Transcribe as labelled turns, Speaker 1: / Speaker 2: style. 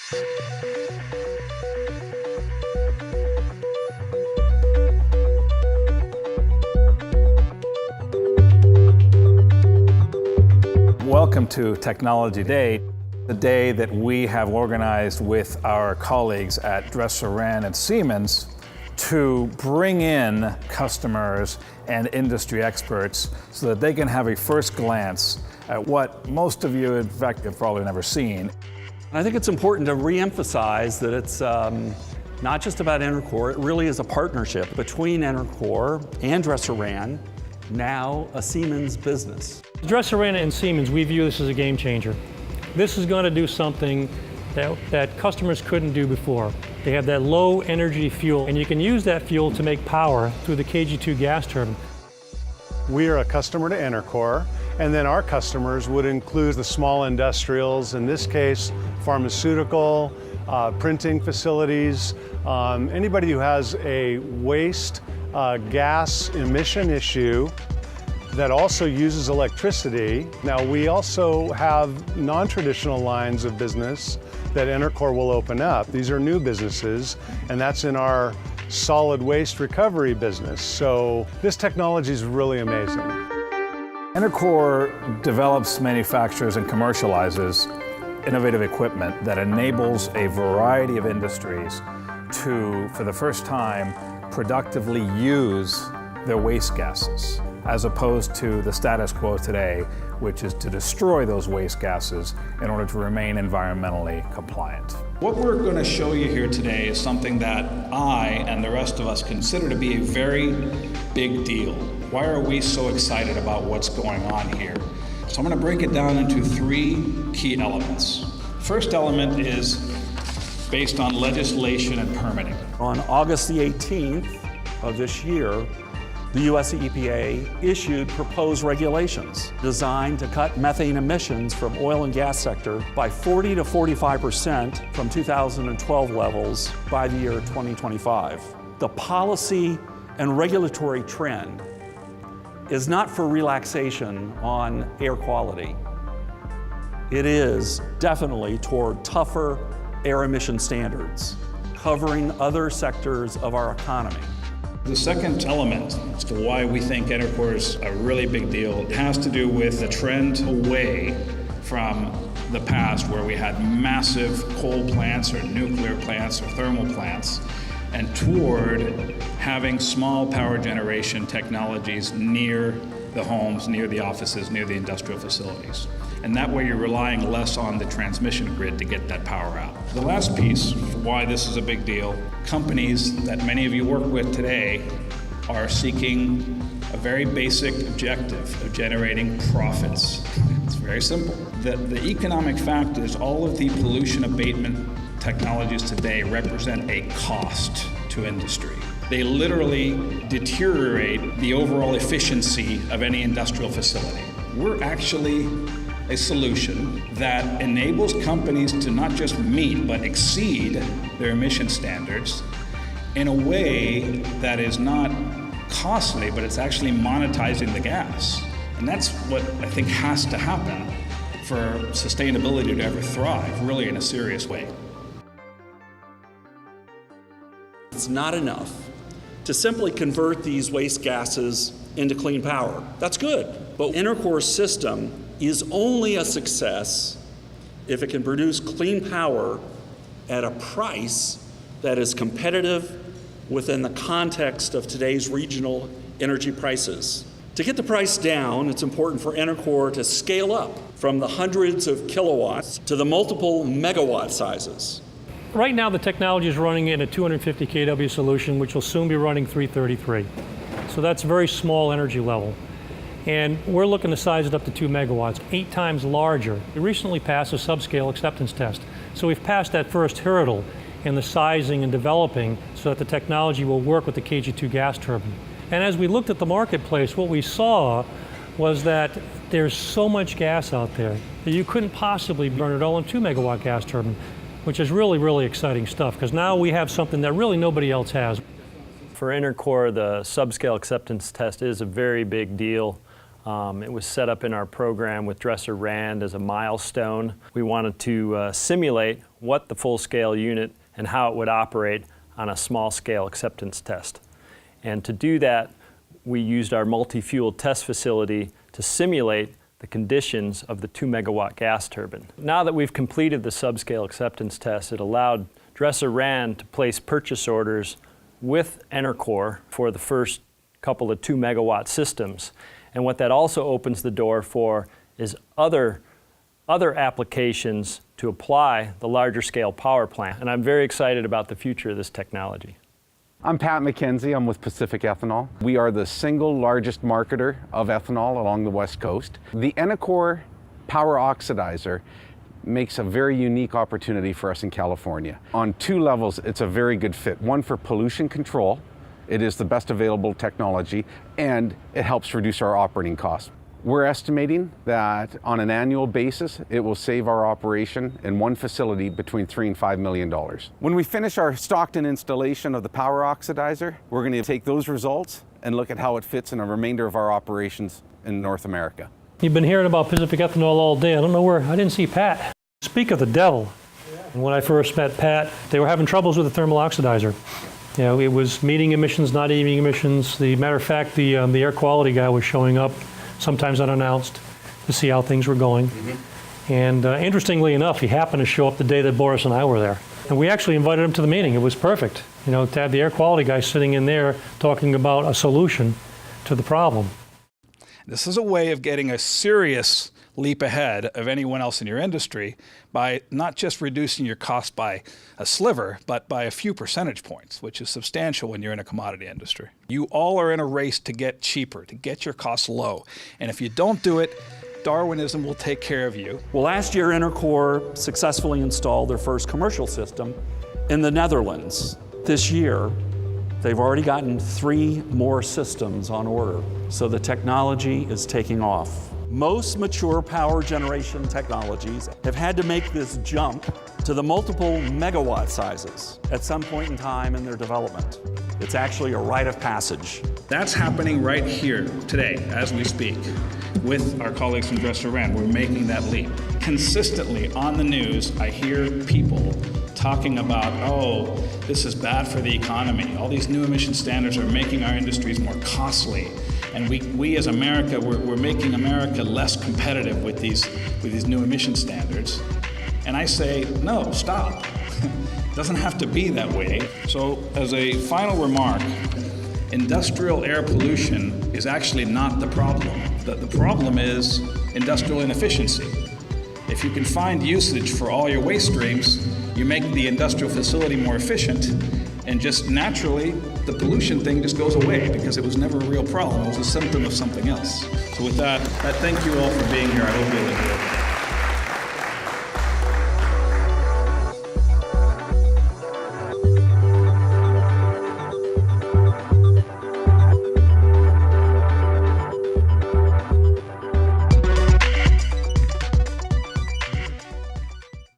Speaker 1: Welcome to Technology Day, the day that we have organized with our colleagues at Dresser Rand and Siemens to bring in customers and industry experts so that they can have a first glance at what most of you, in fact, have probably never seen.
Speaker 2: I think it's important to re-emphasize that it's not just about Enercor, it really is a partnership between Enercor and Dresser Rand, now a Siemens business.
Speaker 3: Dresser Rand and Siemens, we view this as a game changer. This is going to do something that customers couldn't do before. They have that low energy fuel, and you can use that fuel to make power through the KG2 gas turbine.
Speaker 4: We are a customer to Enercor, and then our customers would include the small industrials, in this case, pharmaceutical, printing facilities, anybody who has a waste gas emission issue that also uses electricity. Now, we also have non-traditional lines of business that Enercor will open up. These are new businesses, and that's in our solid waste recovery business. So this technology is really amazing.
Speaker 1: Enercor develops, manufactures, and commercializes innovative equipment that enables a variety of industries to, for the first time, productively use their waste gases, as opposed to the status quo today, which is to destroy those waste gases in order to remain environmentally compliant.
Speaker 5: What we're going to show you here today is something that I and the rest of us consider to be a very big deal. Why are we so excited about what's going on here? So I'm going to break it down into three key elements. First element is based on legislation and permitting.
Speaker 2: On August the 18th of this year, the US EPA issued proposed regulations designed to cut methane emissions from oil and gas sector by 40 to 45% from 2012 levels by the year 2025. The policy and regulatory trend is not for relaxation on air quality. It is definitely toward tougher air emission standards, covering other sectors of our economy.
Speaker 5: The second element as to why we think Enercor is a really big deal has to do with the trend away from the past where we had massive coal plants or nuclear plants or thermal plants, and toward having small power generation technologies near the homes, near the offices, near the industrial facilities. And that way you're relying less on the transmission grid to get that power out. The last piece for why this is a big deal, companies that many of you work with today are seeking a very basic objective of generating profits. It's very simple. The economic fact is all of the pollution abatement technologies today represent a cost to industry. They literally deteriorate the overall efficiency of any industrial facility. We're actually a solution that enables companies to not just meet but exceed their emission standards in a way that is not costly, but it's actually monetizing the gas. And that's what I think has to happen for sustainability to ever thrive, really in a serious way.
Speaker 2: It's not enough to simply convert these waste gases into clean power. That's good, but Enercor's system is only a success if it can produce clean power at a price that is competitive within the context of today's regional energy prices. To get the price down, it's important for Enercor to scale up from the hundreds of kilowatts to the multiple megawatt sizes.
Speaker 3: Right now, the technology is running in a 250 kW solution, which will soon be running 333. So that's a very small energy level. And we're looking to size it up to 2 megawatts, 8 times larger. We recently passed a subscale acceptance test. So we've passed that first hurdle in the sizing and developing so that the technology will work with the KG2 gas turbine. And as we looked at the marketplace, what we saw was that there's so much gas out there that you couldn't possibly burn it all in 2 megawatt gas turbine, which is really, really exciting stuff, because now we have something that really nobody else has.
Speaker 6: For Enercor, the subscale acceptance test is a very big deal. It was set up in our program with Dresser Rand as a milestone. We wanted to simulate what the full-scale unit and how it would operate on a small-scale acceptance test. And to do that, we used our multi-fuel test facility to simulate the conditions of the 2-megawatt gas turbine. Now that we've completed the subscale acceptance test, it allowed Dresser-Rand to place purchase orders with Enercor for the first couple of 2-megawatt systems. And what that also opens the door for is other applications to apply the larger scale power plant. And I'm very excited about the future of this technology.
Speaker 7: I'm Pat McKenzie. I'm with Pacific Ethanol. We are the single largest marketer of ethanol along the West Coast. The Enercor power oxidizer makes a very unique opportunity for us in California. On two levels, it's a very good fit. One, for pollution control. It is the best available technology, and it helps reduce our operating costs. We're estimating that on an annual basis, it will save our operation in one facility between $3 and $5 million. When we finish our Stockton installation of the power oxidizer, we're going to take those results and look at how it fits in the remainder of our operations in North America.
Speaker 3: You've been hearing about Pacific Ethanol all day. I don't know where, I didn't see Pat. Speak of the devil. When I first met Pat, they were having troubles with the thermal oxidizer. You know, it was meeting emissions, not meeting emissions. The matter of fact, the air quality guy was showing up, sometimes unannounced, to see how things were going. And interestingly enough, he happened to show up the day that Boris and I were there. And we actually invited him to the meeting. It was perfect, you know, to have the air quality guy sitting in there talking about a solution to the problem.
Speaker 5: This is a way of getting a serious leap ahead of anyone else in your industry by not just reducing your cost by a sliver, but by a few percentage points, which is substantial when you're in a commodity industry. You all are in a race to get cheaper, to get your costs low. And if you don't do it, Darwinism will take care of you.
Speaker 2: Well, last year, Enercor successfully installed their first commercial system in the Netherlands. This year, they've already gotten 3 more systems on order. So the technology is taking off. Most mature power generation technologies have had to make this jump to the multiple megawatt sizes at some point in time in their development. It's actually a rite of passage.
Speaker 5: That's happening right here today as we speak with our colleagues from Dresser-Rand. We're making that leap. Consistently on the news, I hear people talking about, oh, this is bad for the economy. All these new emission standards are making our industries more costly. And we as America, we're making America less competitive with these new emission standards. And I say, no, stop. It doesn't have to be that way. So as a final remark, industrial air pollution is actually not the problem. The problem is industrial inefficiency. If you can find usage for all your waste streams, you make the industrial facility more efficient, and just naturally, the pollution thing just goes away because it was never a real problem. It was a symptom of something else. So with that, I thank you all for being here. I hope you'll enjoy it.